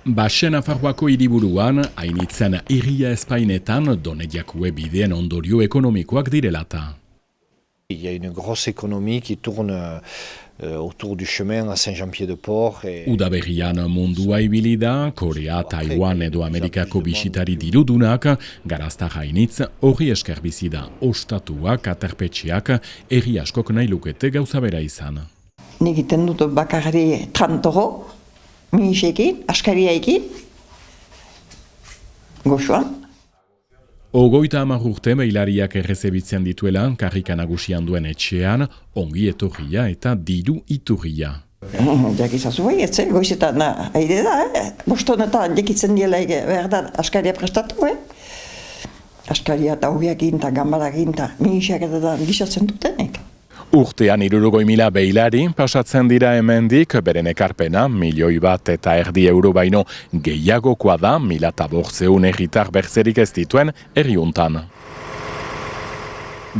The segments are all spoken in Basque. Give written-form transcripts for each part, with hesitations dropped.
Baxe Nafarroako hiriburuan, hainitzen irria espainetan, Donediakue bideen ondorio ekonomikoak direlata. Il y a une grosse économie qui tourne autour du chemin à Saint-Jean-Pied-de-Port. Udaberrian mundua ibili da, Korea, Taiwan edo Amerikako bisitari dirudunak, garazta hainitz, hori esker bizi da, ostatuak, aterpetxeak, herri askok nahi lukete gauza bera izan. Nik iten dut bakarri 30 euro, minisekin, askariaekin, goxoan. 30 urte beilariak errezebitzen dituela, karrika nagusian duen etxean, ongi etorria eta diru iturria. Jakizazu bai, etze, goizetan aire da, bostonetan jakitzen diela behar da askaria prestatu, Askaria eta hobiak ginta, gambara ginta, minisiak eta gisatzen dutenek. Urtean 60.000 beilari pasatzen dira hemendik, beren ekarpena, 1,1 euro baino gehiagokoa da, 1.400 herritar berzerik ez dituen herriuntan.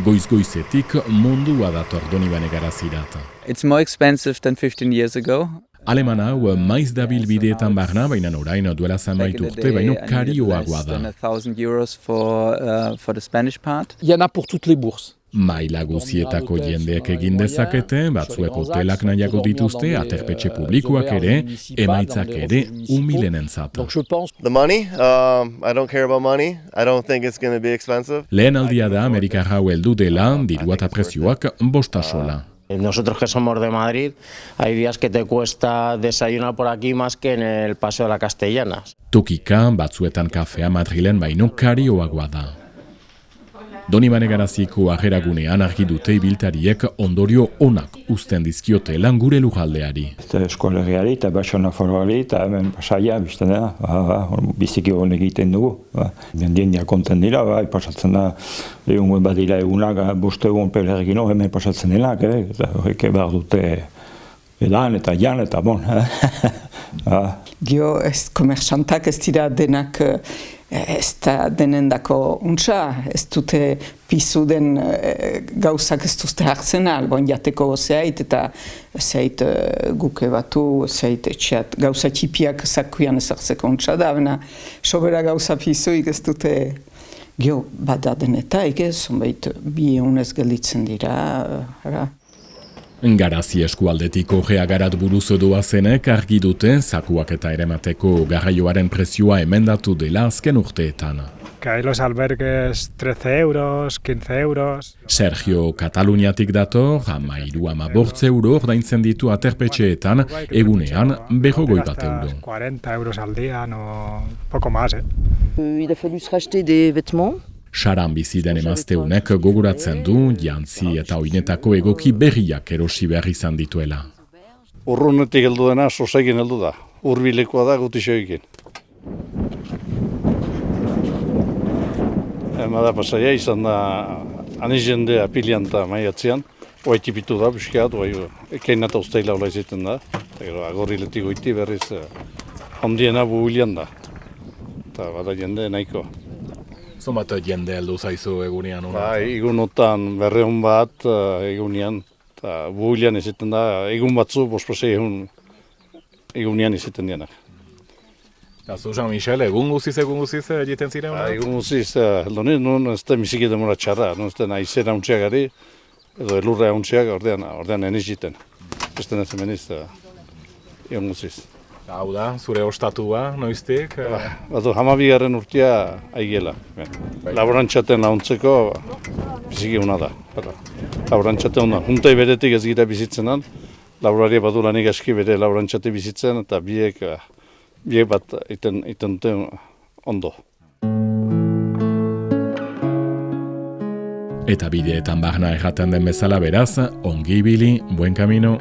Goiz-goizetik mundua dator Donibane Garazirat. It's more expensive than 15 years ago. Aleman hau maiz dabil bideetan barna, baina orain duela zenbait urte, baino karioagoa da. 1,000 euros for the Spanish part. Il y en a pour toutes les bourses. Maila guzietako jendeak egin dezakete, batzuek hotelak nahiago dituzte, aterpetxe publikoak ere, emaitzak ere umilenentzat. The money, I don't care about money. I don't think it's going to be expensive. Lehen aldia da Amerikarra heldu dela, dirua eta prezioak bostasola. Nosotros que somos de Madrid, hay días que te cuesta desayunar por aquí más que en el Paseo de la Castellanas. Tokika, batzuetan kafea Madrilen baino karioagoa da. Donibane Garaziko ageragunean argi dute ibiltariek ondorio onak uzten dizkiotela gure lujaldeari. Eskolegiari eta Baixo Nafarroari eta hemen pasaia, bizten da, biziki hon egiten dugu. Jendia konten dira, pasatzen da, egun badira egunak, boste egun pelergin hemen pasatzen dira, eta horrek behar dute edan eta jan eta bon. Gio, ez komersantak ez dira denak ez da denendako untsa, ez dute pizu den gauzak ez duzte hartzen albon jateko zehait eta zehait guke batu, zehait etxeat gauza txipiak zakuian ezartzeko untsa da, baina sobera gauza pizuik ez dute gio bada denetaik, zonbait bi egunez gelditzen dira. Garazi eskualdetiko geagarat buruz doazenek argi dute zakuak eta eremateko garraioaren prezioa emendatu dela azken urteetan. Que hay los albergues 13 euros, 15 euros. Sergio Kataluniatik dator, 13-14 euro ordaintzen ditu aterpetxeetan, egunean 40 euro. 40 euros al día, no poco más, Il a fallu se racheter des vêtements. Saran bizi den emazteunek gogoratzen du, jantzi eta oinetako egoki berriak erosi behar izan dituela. Urrunetik heldu dena, sosegin heldu da. Urbilekoa da gutixoekin. Emada pasaia izan da, ani jendea pilian eta maiatzean, oa etipitu da, buskeat, oa ekein eta usteila hola izaten da. Agorriletik goiti berriz, ondiena buhulian da. Eta bada jende nahiko. Zomat jende heldu zaizu egunean? Egunotan 200 bat egunean, eta buhulian izaten da, egun batzu, bospasei egunean izaten dienak. Zu, Jean-Michel, egun guziz egiten ziren? Egun guziz, non ez da misiki demora txarra, non ez da naizera untxeagari, edo elurra untxeag, ordean eniz jiten. Beste netzen meniz, egun guziz. Hau da, zure ostatua, noiztik? Batu, 12. urtea aigela. Laborantzaten launtzeko biziki hona da. Laborantzaten hona. Juntai beretik ez gira bizitzenan, laboraria badu lanik aski bere laborantzate bizitzen, eta biek bat iten dute ondo. Eta bideetan barna erraten den bezala beraz, ongi ibili, buen camino.